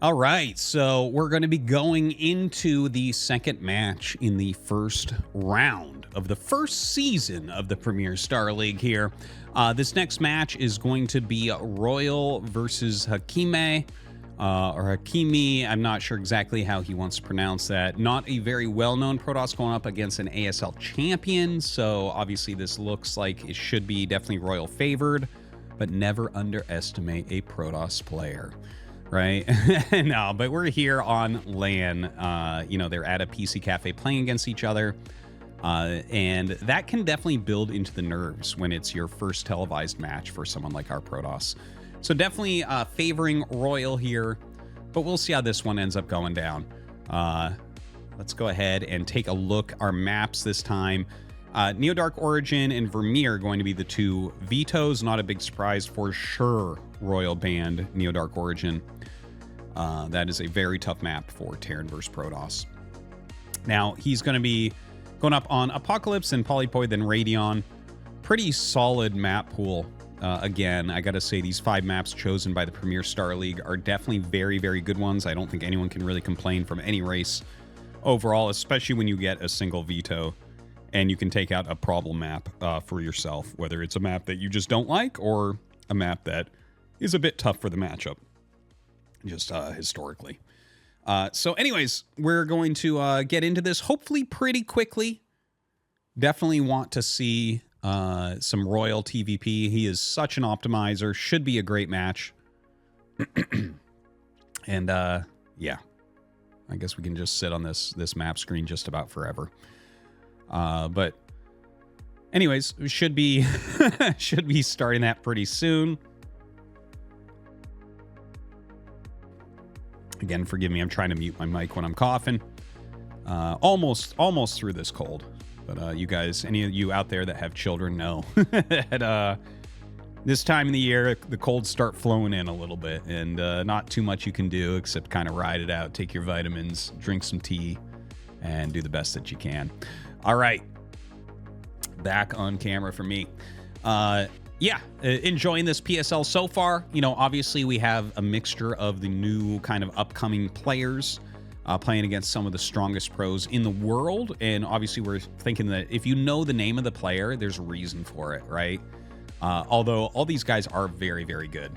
All right, so we're going to be going into the second match in the first round of the first season of the Premier Star League here. This next match is going to be RoyaL versus HakimE, or HakimE. I'm not sure exactly how he wants to pronounce that. Not a very well-known Protoss going up against an ASL champion, so obviously this looks like it should be definitely RoyaL favored, but never underestimate a Protoss player. Right? No, but we're here on LAN. You know, they're at a PC cafe playing against each other. And that can definitely build into the nerves when it's your first televised match for someone like our Protoss. So definitely favoring RoyaL here, but we'll see how this one ends up going down. Let's go ahead and take a look. Our maps this time. Neodark Origin and Vermeer are going to be the two vetoes. Not a big surprise for sure. RoyaL banned Neodark Origin. That is a very tough map for Terran versus Protoss. Now, he's going to be going up on Apocalypse and Polypoid, then Radion. Pretty solid map pool. Again, I got to say these 5 maps chosen by the Premier Star League are definitely very, very good ones. I don't think anyone can really complain from any race overall, especially when you get a single veto and you can take out a problem map for yourself, whether it's a map that you just don't like or a map that is a bit tough for the matchup, just historically. So anyways, we're going to get into this hopefully pretty quickly. Definitely want to see some RoyaL TVP. He is such an optimizer. Should be a great match. And yeah, I guess we can just sit on this map screen just about forever. But anyways, we should be should be starting that pretty soon. Again, forgive me, I'm trying to mute my mic when I'm coughing. Almost through this cold. But you guys, any of you out there that have children know that this time of the year, the colds start flowing in a little bit, and not too much you can do except kind of ride it out, take your vitamins, drink some tea, and do the best that you can. All right, back on camera for me. Yeah, enjoying this PSL so far. You know, obviously we have a mixture of the new kind of upcoming players playing against some of the strongest pros in the world. And obviously we're thinking that if you know the name of the player, there's a reason for it, right? Although all these guys are very, very good.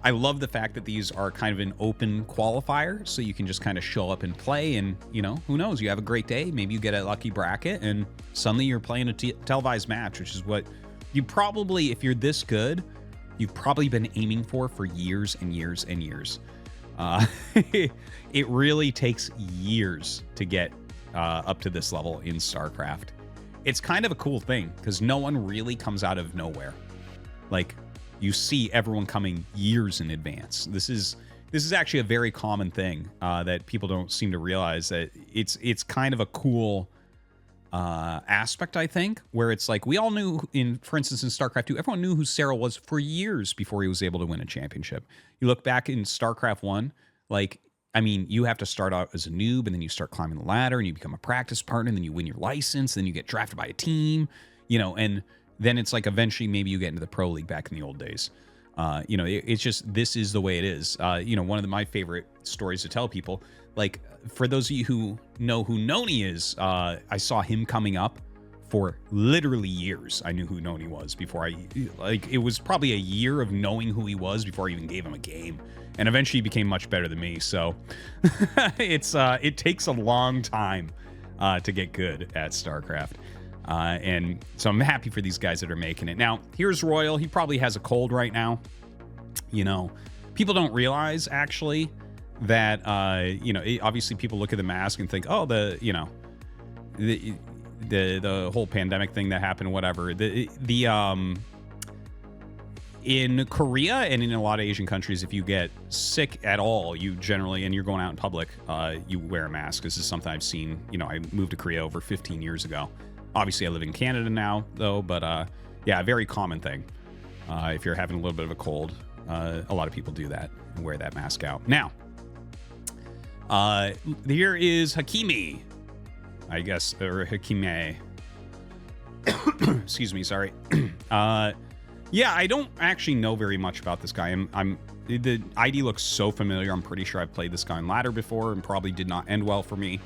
I love the fact that these are kind of an open qualifier, so you can just kind of show up and play, and, you know, who knows? You have a great day. Maybe you get a lucky bracket, and suddenly you're playing a televised match, which is what you probably, if you're this good, you've probably been aiming for years and years and years. It really takes years to get up to this level in StarCraft. It's kind of a cool thing, because no one really comes out of nowhere. Like, you see everyone coming years in advance. This is actually a very common thing that people don't seem to realize, that it's kind of a cool aspect, I think, where it's like we all knew, for instance, in StarCraft 2, everyone knew who Cyril was for years before he was able to win a championship. You look back in StarCraft 1, like, I mean, you have to start out as a noob, and then you start climbing the ladder, and you become a practice partner, and then you win your license, and then you get drafted by a team, you know, and then it's like eventually maybe you get into the pro league back in the old days. You know, it's just, this is the way it is. You know, one of my favorite stories to tell people, like, for those of you who know who Noni is, I saw him coming up for literally years. I knew who Noni was before it was probably a year of knowing who he was before I even gave him a game. And eventually he became much better than me. So it takes a long time to get good at StarCraft. And so I'm happy for these guys that are making it. Now, here's RoyaL. He probably has a cold right now. You know, people don't realize, actually, that, you know, obviously people look at the mask and think, oh, you know, the whole pandemic thing that happened, whatever. In Korea and in a lot of Asian countries, if you get sick at all, you generally, and you're going out in public, you wear a mask. This is something I've seen. You know, I moved to Korea over 15 years ago. Obviously, I live in Canada now, though, but yeah, a very common thing. If you're having a little bit of a cold, a lot of people do that and wear that mask out. Now, here is HakimE, I guess, or HakimE. Excuse me, sorry. Yeah, I don't actually know very much about this guy. I'm The ID looks so familiar. I'm pretty sure I've played this guy on ladder before and probably did not end well for me,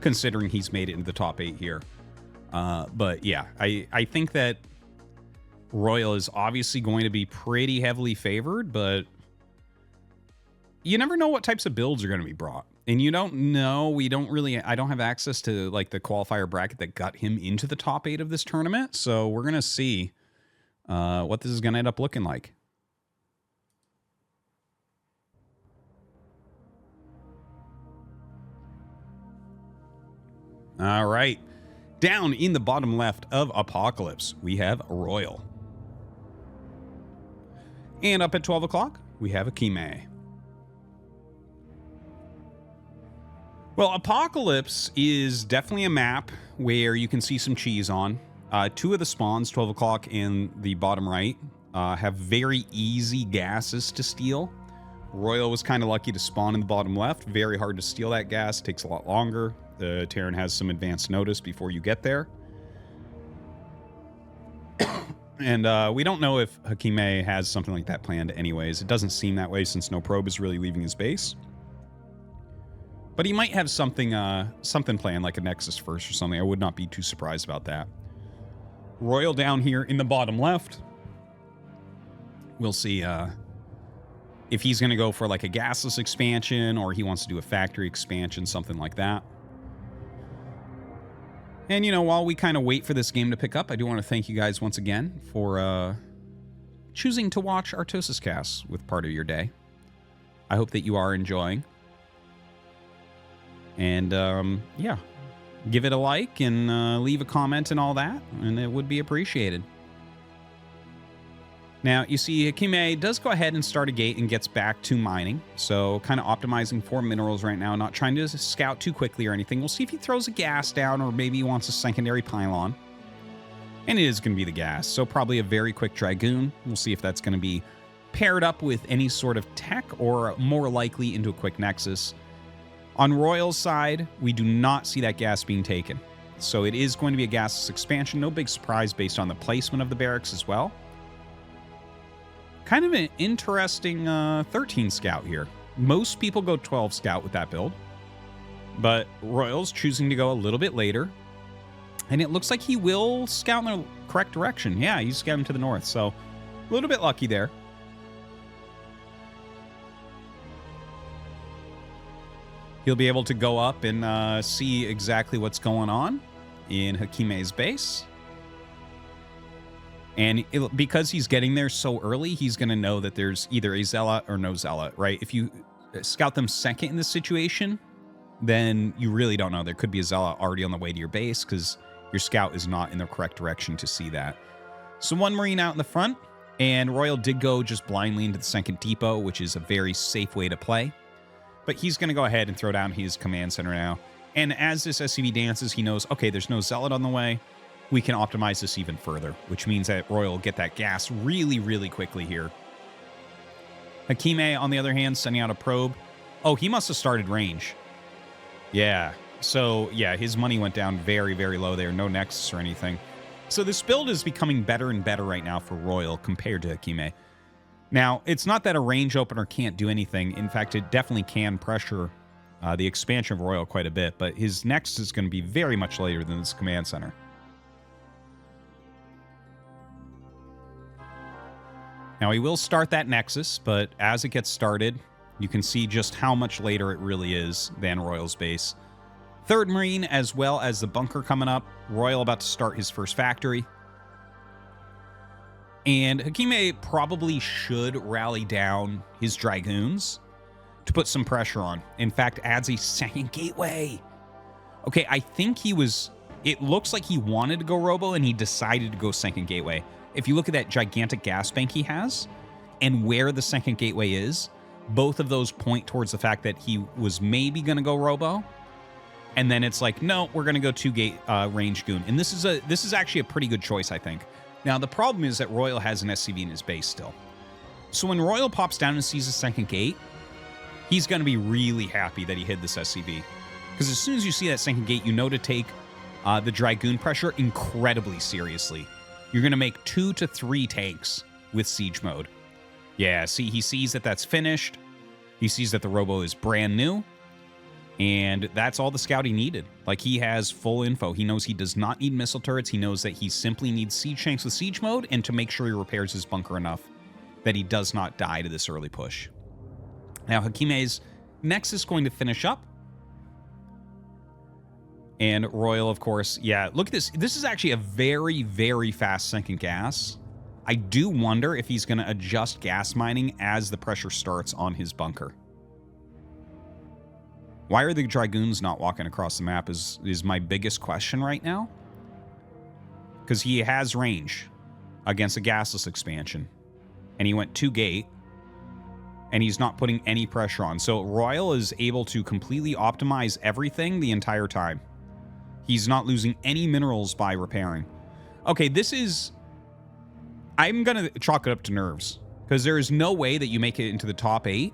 considering he's made it into the top 8 here. But yeah, I think that RoyaL is obviously going to be pretty heavily favored, but you never know what types of builds are going to be brought. And you don't know, I don't have access to like the qualifier bracket that got him into the top 8 of this tournament. So we're going to see what this is going to end up looking like. All right. Down in the bottom left of Apocalypse, we have RoyaL. And up at 12 o'clock, we have HakimE. Well, Apocalypse is definitely a map where you can see some cheese on. 2 of the spawns, 12 o'clock and the bottom right, have very easy gases to steal. RoyaL was kind of lucky to spawn in the bottom left. Very hard to steal that gas. Takes a lot longer. The Terran has some advanced notice before you get there. And we don't know if HakimE has something like that planned anyways. It doesn't seem that way since no probe is really leaving his base. But he might have something planned, like a Nexus first or something. I would not be too surprised about that. RoyaL down here in the bottom left. We'll see if he's going to go for like a gasless expansion or he wants to do a factory expansion, something like that. And, you know, while we kind of wait for this game to pick up, I do want to thank you guys once again for choosing to watch ArtosisCasts with part of your day. I hope that you are enjoying. And, yeah, give it a like and leave a comment and all that, and it would be appreciated. Now, you see, HakimE does go ahead and start a gate and gets back to mining. So, kind of optimizing for minerals right now, not trying to scout too quickly or anything. We'll see if he throws a gas down or maybe he wants a secondary pylon. And it is going to be the gas, so probably a very quick Dragoon. We'll see if that's going to be paired up with any sort of tech or more likely into a quick Nexus. On RoyaL's side, we do not see that gas being taken. So it is going to be a gasless expansion. No big surprise based on the placement of the barracks as well. Kind of an interesting 13 scout here. Most people go 12 scout with that build. But RoyaL's choosing to go a little bit later. And it looks like he will scout in the correct direction. Yeah, he's scouting to the north. So a little bit lucky there. He'll be able to go up and see exactly what's going on in HakimE's base. And because he's getting there so early, he's going to know that there's either a Zealot or no Zealot, right? If you scout them second in this situation, then you really don't know. There could be a Zealot already on the way to your base because your scout is not in the correct direction to see that. So 1 Marine out in the front, and RoyaL did go just blindly into the second depot, which is a very safe way to play. But he's going to go ahead and throw down his command center now. And as this SCV dances, he knows, okay, there's no Zealot on the way. We can optimize this even further, which means that RoyaL will get that gas really, really quickly here. HakimE, on the other hand, sending out a probe. Oh, he must have started range. Yeah. So, yeah, his money went down very, very low there. No Nexus or anything. So this build is becoming better and better right now for RoyaL compared to HakimE. Now, it's not that a range opener can't do anything. In fact, it definitely can pressure the expansion of RoyaL quite a bit, but his Nexus is going to be very much later than this command center. Now, he will start that Nexus, but as it gets started, you can see just how much later it really is than RoyaL's base. 3rd Marine, as well as the bunker coming up. RoyaL about to start his first factory. And HakimE probably should rally down his Dragoons to put some pressure on. In fact, adds a second gateway. Okay, I think it looks like he wanted to go Robo and he decided to go second gateway. If you look at that gigantic gas bank he has and where the second gateway is, both of those point towards the fact that he was maybe going to go Robo. And then it's like, no, we're going to go 2-gate range goon. And this is actually a pretty good choice, I think. Now, the problem is that RoyaL has an SCV in his base still. So when RoyaL pops down and sees the second gate, he's going to be really happy that he hid this SCV. Because as soon as you see that second gate, you know to take the Dragoon pressure incredibly seriously. You're going to make 2 to 3 tanks with siege mode. Yeah, see, he sees that that's finished. He sees that the robo is brand new. And that's all the scout he needed. Like, he has full info. He knows he does not need missile turrets. He knows that he simply needs siege tanks with siege mode and to make sure he repairs his bunker enough that he does not die to this early push. Now, HakimE's Nexus going to finish up. And RoyaL, of course, yeah, look at this. This is actually a very, very fast second gas. I do wonder if he's going to adjust gas mining as the pressure starts on his bunker. Why are the Dragoons not walking across the map is my biggest question right now. Because he has range against a gasless expansion. And he went 2 gate. And he's not putting any pressure on. So RoyaL is able to completely optimize everything the entire time. He's not losing any minerals by repairing. Okay, this is... I'm going to chalk it up to nerves. Because there is no way that you make it into the top 8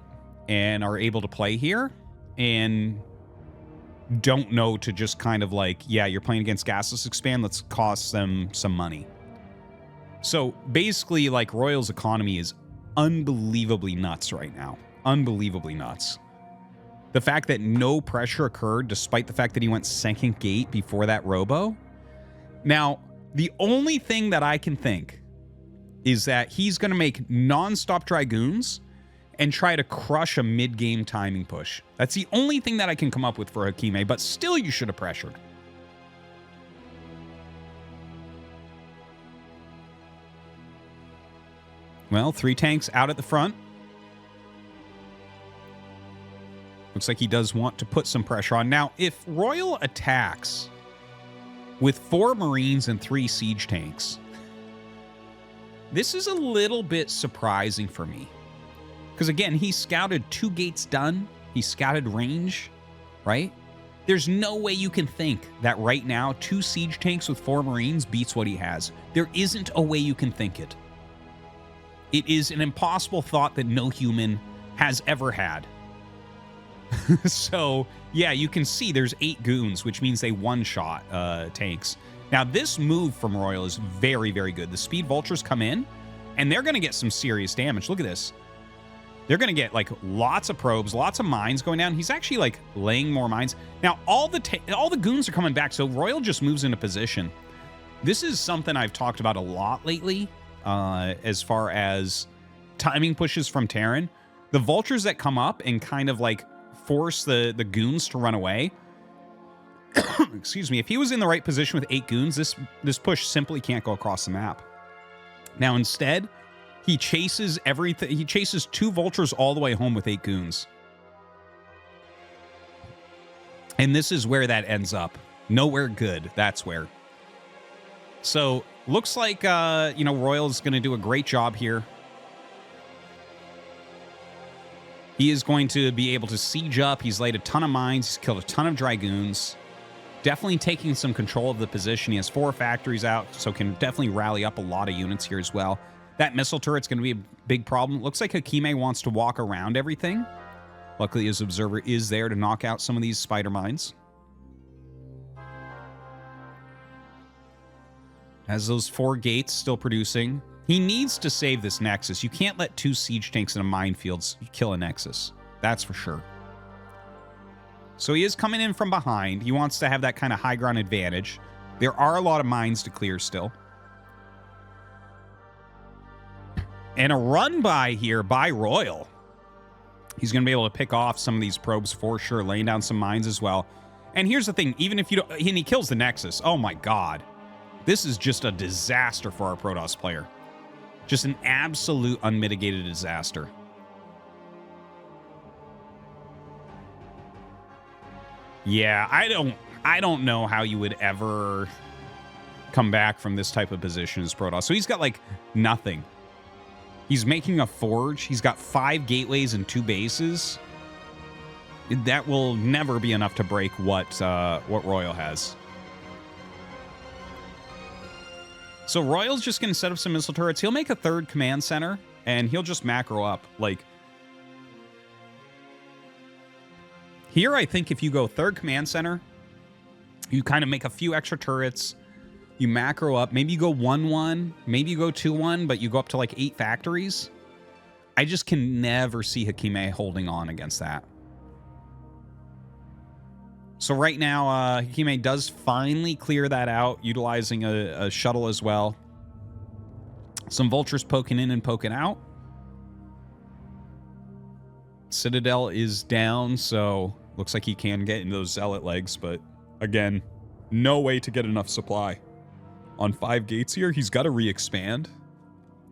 and are able to play here and don't know to just kind of like, yeah, you're playing against gasless expand, let's cost them some money. So basically, like, RoyaL's economy is unbelievably nuts right now. Unbelievably nuts. The fact that no pressure occurred, despite the fact that he went second gate before that robo. Now, the only thing that I can think is that he's going to make non-stop Dragoons and try to crush a mid-game timing push. That's the only thing that I can come up with for HakimE, but still you should have pressured. Well, 3 tanks out at the front. Looks like he does want to put some pressure on. Now, if RoyaL attacks with 4 Marines and 3 siege tanks, this is a little bit surprising for me. Because again, he scouted 2 gates done. He scouted range, right? There's no way you can think that right now 2 siege tanks with 4 Marines beats what he has. There isn't a way you can think it. It is an impossible thought that no human has ever had. So, yeah, you can see there's 8 goons, which means they one-shot tanks. Now, this move from RoyaL is very, very good. The speed vultures come in, and they're going to get some serious damage. Look at this. They're going to get, like, lots of probes, lots of mines going down. He's actually, like, laying more mines. Now, all the goons are coming back, so RoyaL just moves into position. This is something I've talked about a lot lately, as far as timing pushes from Terran. The vultures that come up and kind of, like, force the goons to run away. Excuse me. If he was in the right position with 8 goons, this push simply can't go across the map. Now, instead, he chases everything. He chases 2 vultures all the way home with 8 goons. And this is where that ends up. Nowhere good. That's where. So, looks like, RoyaL is going to do a great job here. He is going to be able to siege up. He's laid a ton of mines. He's killed a ton of Dragoons. Definitely taking some control of the position. He has 4 factories out, so can definitely rally up a lot of units here as well. That missile turret's going to be a big problem. Looks like HakimE wants to walk around everything. Luckily, his observer is there to knock out some of these spider mines. Has those 4 gates still producing. He needs to save this Nexus. You can't let 2 siege tanks in a minefield kill a Nexus. That's for sure. So he is coming in from behind. He wants to have that kind of high ground advantage. There are a lot of mines to clear still. And a run by here by RoyaL. He's going to be able to pick off some of these probes for sure, laying down some mines as well. And here's the thing, even if you don't... And he kills the Nexus. Oh my god. This is just a disaster for our Protoss player. Just an absolute unmitigated disaster. Yeah, I don't know how you would ever come back from this type of position as Protoss. So he's got, like, nothing. He's making a forge. He's got 5 gateways and 2 bases. That will never be enough to break what RoyaL has. So RoyaL's just going to set up some missile turrets. He'll make a 3rd command center, and he'll just macro up. Like, here, I think if you go 3rd command center, you kind of make a few extra turrets. You macro up. Maybe you go 1-1. Maybe you go 2-1, but you go up to like 8 factories. I just can never see HakimE holding on against that. So right now, HakimE does finally clear that out, utilizing a shuttle as well. Some vultures poking in and poking out. Citadel is down, so looks like he can get into those zealot legs, but again, no way to get enough supply. On 5 gates here, he's got to re-expand.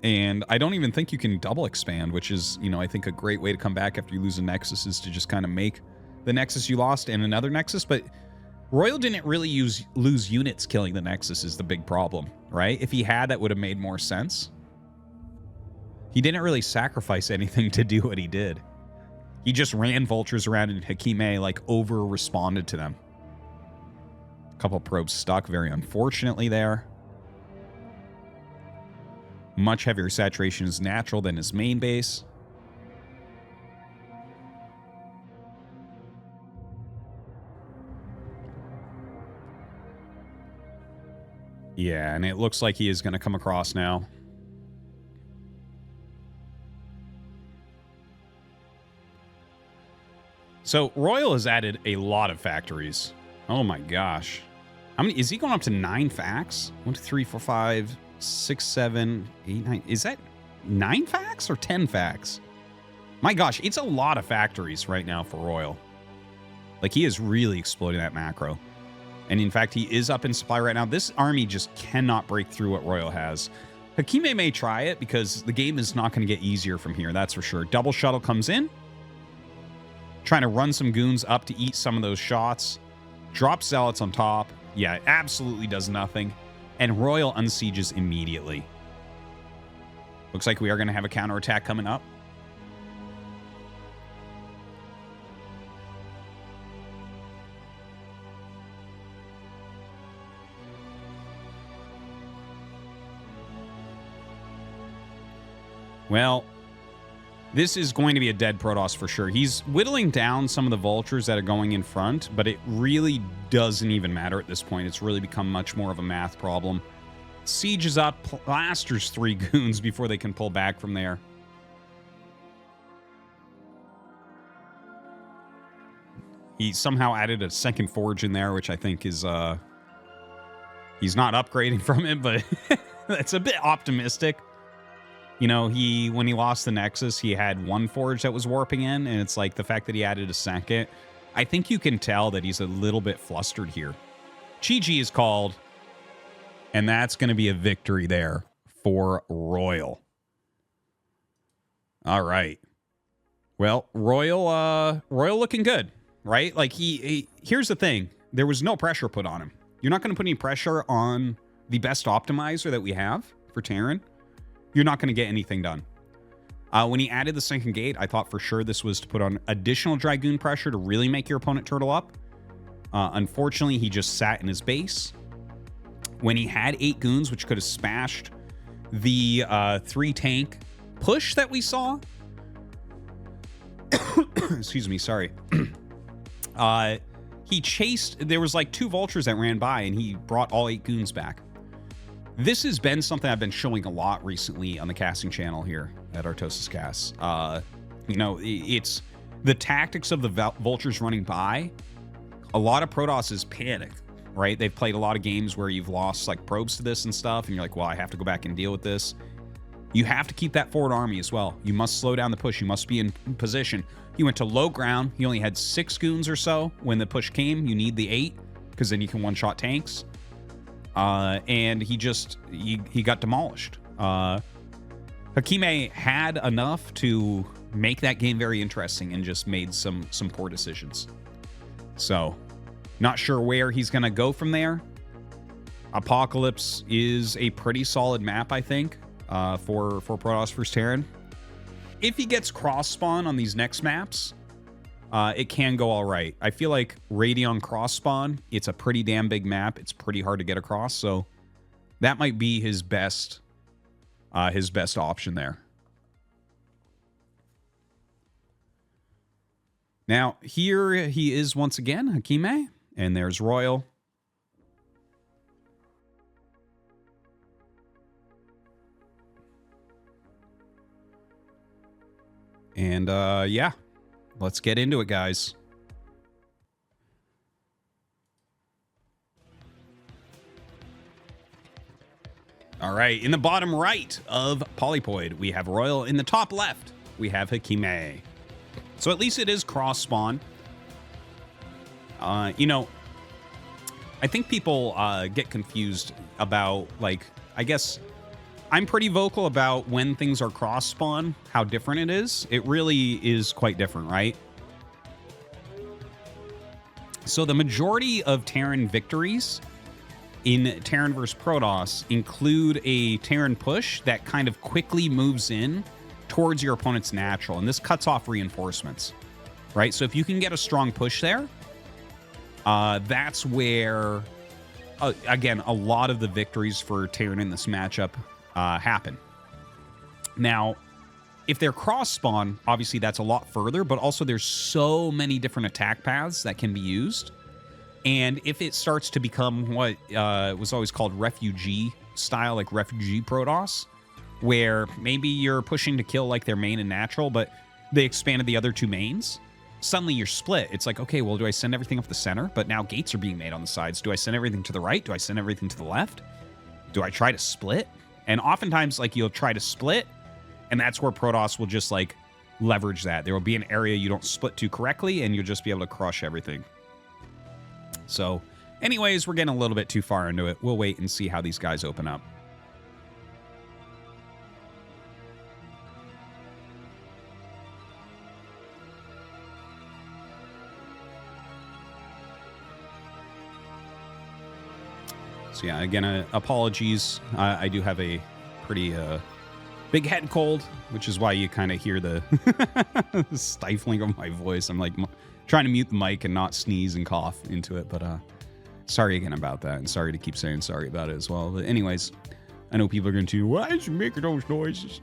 And I don't even think you can double expand, which is, you know, I think a great way to come back after you lose a Nexus is to just kind of make the Nexus you lost and another Nexus. But Royal didn't really lose units killing the Nexus is the big problem, right? If he had, that would have made more sense. He didn't really sacrifice anything to do what he did. He just ran vultures around and HakimE, like, over-responded to them. A couple probes stuck, very unfortunately there. Much heavier saturation is natural than his main base. Yeah, and it looks like he is going to come across now. So RoyaL has added a lot of factories. Oh my gosh. How many is he going up to 9 facts? 1, 2, 3, 4, 5, 6, 7, 8, 9. Is that 9 facts or 10 facts? My gosh, it's a lot of factories right now for RoyaL. Like, he is really exploding that macro. And in fact, he is up in supply right now. This army just cannot break through what RoyaL has. HakimE may try it because the game is not going to get easier from here, that's for sure. Double shuttle comes in. Trying to run some goons up to eat some of those shots. Drop zealots on top. Yeah, it absolutely does nothing. And RoyaL unsieges immediately. Looks like we are going to have a counterattack coming up. Well, this is going to be a dead Protoss for sure. He's whittling down some of the vultures that are going in front, but it really doesn't even matter at this point. It's really become much more of a math problem. Siege is up, plasters 3 goons before they can pull back from there. He somehow added a second forge in there, which I think is, he's not upgrading from it, but that's a bit optimistic. You know, when he lost the Nexus, he had 1 forge that was warping in, and it's like the fact that he added a second. I think you can tell that he's a little bit flustered here. GG is called, and that's going to be a victory there for RoyaL. All right. Well, RoyaL looking good, right? Like, here's the thing. There was no pressure put on him. You're not going to put any pressure on the best optimizer that we have for Terran. You're not going to get anything done. When he added the second gate, I thought for sure this was to put on additional Dragoon pressure to really make your opponent turtle up. Unfortunately, he just sat in his base. When he had 8 goons, which could have smashed the 3 tank push that we saw. Excuse me, sorry. He chased, there was like 2 vultures that ran by, and he brought all 8 goons back. This has been something I've been showing a lot recently on the casting channel here at ArtosisCasts. You know, it's the tactics of the vultures running by. A lot of Protosses panic, right? They've played a lot of games where you've lost like probes to this and stuff, and you're like, well, I have to go back and deal with this. You have to keep that forward army as well. You must slow down the push. You must be in position. He went to low ground. He only had 6 goons or so when the push came. You need the 8 because then you can one-shot tanks. And he got demolished. HakimE had enough to make that game very interesting and just made some poor decisions. So, not sure where he's going to go from there. Apocalypse is a pretty solid map, I think, for Protoss vs. Terran. If he gets cross-spawn on these next maps, it can go all right. I feel like Radion cross-spawn, it's a pretty damn big map. It's pretty hard to get across, so that might be his best option there. Now, here he is once again, HakimE, and there's RoyaL. And yeah, let's get into it, guys. All right, in the bottom right of Polypoid, we have RoyaL. In the top left, we have HakimE. So at least it is cross-spawn. You know, I think people get confused about, like, I guess I'm pretty vocal about when things are cross-spawn, how different it is. It really is quite different, right? So the majority of Terran victories in Terran vs. Protoss include a Terran push that kind of quickly moves in towards your opponent's natural, and this cuts off reinforcements, right? So if you can get a strong push there, that's where, again, a lot of the victories for Terran in this matchup happen. Now, if they're cross-spawn, obviously that's a lot further, but also there's so many different attack paths that can be used. And if it starts to become what was always called refugee style, like refugee Protoss, where maybe you're pushing to kill like their main and natural, but they expanded the other two mains, suddenly you're split. It's like, okay, well, do I send everything up the center? But now gates are being made on the sides. Do I send everything to the right? Do I send everything to the left? Do I try to split? And oftentimes, like, you'll try to split, and that's where Protoss will just, like, leverage that. There will be an area you don't split to correctly, and you'll just be able to crush everything. So, anyways, we're getting a little bit too far into it. We'll wait and see how these guys open up. So yeah, again, apologies. I do have a pretty big head cold, which is why you kind of hear the stifling of my voice. I'm like trying to mute the mic and not sneeze and cough into it, but sorry again about that, and sorry to keep saying sorry about it as well. But anyways, I know people are going to, why is you making those noises?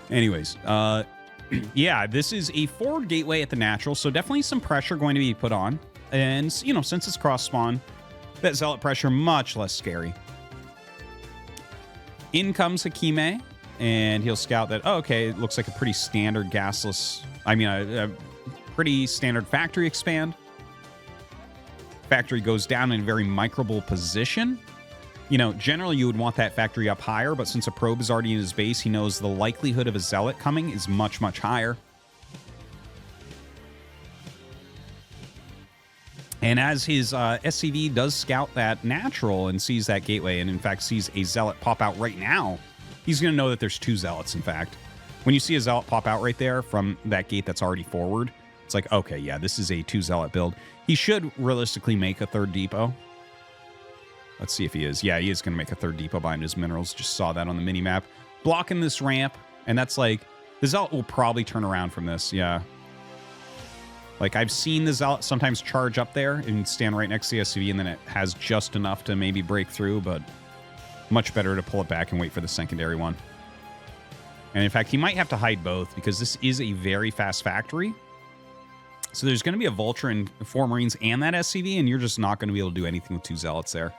Anyways, yeah, this is a forward gateway at the natural, so definitely some pressure going to be put on. And, you know, since it's cross-spawn, that zealot pressure much less scary. In comes HakimE, and he'll scout that, oh, okay, it looks like a pretty standard gasless, I mean, a pretty standard factory expand. Factory goes down in a very microble position. You know, generally you would want that factory up higher, but since a probe is already in his base, he knows the likelihood of a zealot coming is much, much higher. And as his SCV does scout that natural and sees that gateway, and in fact sees a zealot pop out right now, he's going to know that there's two zealots, in fact. When you see a zealot pop out right there from that gate that's already forward, it's like, okay, yeah, this is a two zealot build. He should realistically make a third depot. Let's see if he is. Yeah, he is going to make a third depot behind his minerals. Just saw that on the mini-map. Blocking this ramp, and that's like, the zealot will probably turn around from this, yeah. Like, I've seen the zealot sometimes charge up there and stand right next to the SCV, and then it has just enough to maybe break through, but much better to pull it back and wait for the secondary one. And in fact, he might have to hide both, because this is a very fast factory. So there's going to be a Vulture and 4 Marines and that SCV, and you're just not going to be able to do anything with 2 zealots there.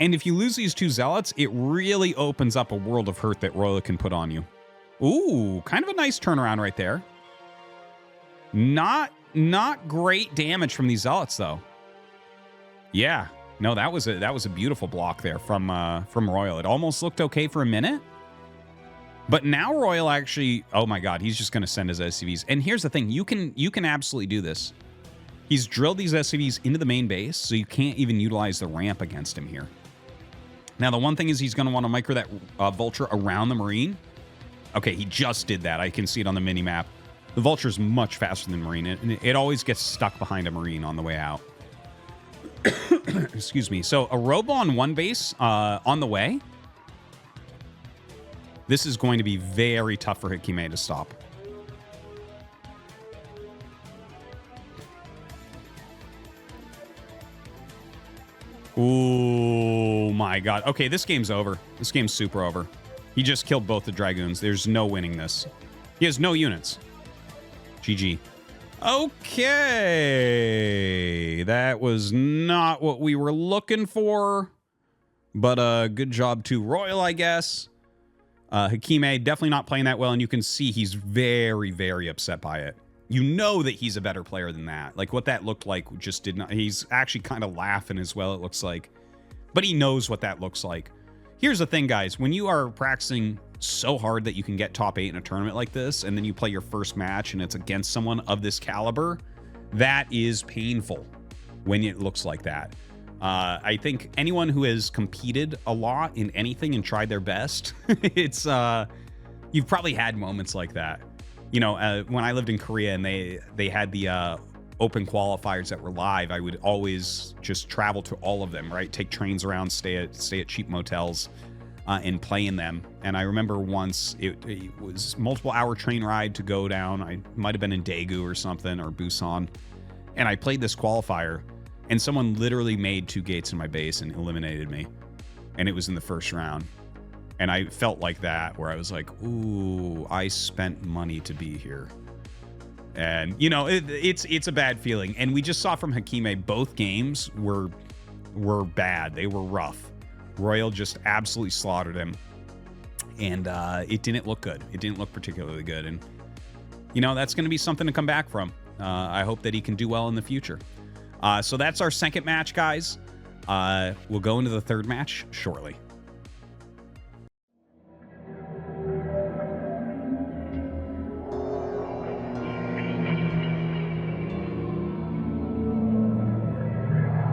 And if you lose these 2 zealots, it really opens up a world of hurt that RoyaL can put on you. Ooh, kind of a nice turnaround right there. Not great damage from these zealots, though. Yeah, no, that was a beautiful block there from RoyaL. It almost looked okay for a minute, but now RoyaL actually, oh my god, he's just going to send his SCVs. And here's the thing, you can absolutely do this. He's drilled these SCVs into the main base, so you can't even utilize the ramp against him here. Now, the one thing is he's going to want to micro that Vulture around the Marine. Okay, he just did that. I can see it on the mini-map. The Vulture's much faster than the Marine, and it always gets stuck behind a Marine on the way out. Excuse me. So a Robo on one base on the way. This is going to be very tough for HakimE to stop. Oh my god. Okay, this game's over. This game's super over. He just killed both the Dragoons. There's no winning this. He has no units. GG. Okay. That was not what we were looking for. But good job to RoyaL, I guess. HakimE definitely not playing that well, and you can see he's very, very upset by it. You know that he's a better player than that. Like, what that looked like just did not... He's actually kind of laughing as well, it looks like. But he knows what that looks like. Here's the thing, guys. When you are practicing so hard that you can get top 8 in a tournament like this, and then you play your first match and it's against someone of this caliber, that is painful when it looks like that. I think anyone who has competed a lot in anything and tried their best, it's you've probably had moments like that. You know, when I lived in Korea and they had the open qualifiers that were live, I would always just travel to all of them, right? Take trains around, stay at cheap motels, and play in them. And I remember once it was multiple hour train ride to go down. I might have been in Daegu or something, or Busan, and I played this qualifier. And someone literally made 2 gates in my base and eliminated me. And it was in the first round. And I felt like that, where I was like, ooh, I spent money to be here. And, you know, it's a bad feeling. And we just saw from HakimE, both games were bad. They were rough. RoyaL just absolutely slaughtered him. And it didn't look good. It didn't look particularly good. And, you know, that's going to be something to come back from. I hope that he can do well in the future. So that's our second match, guys. We'll go into the third match shortly.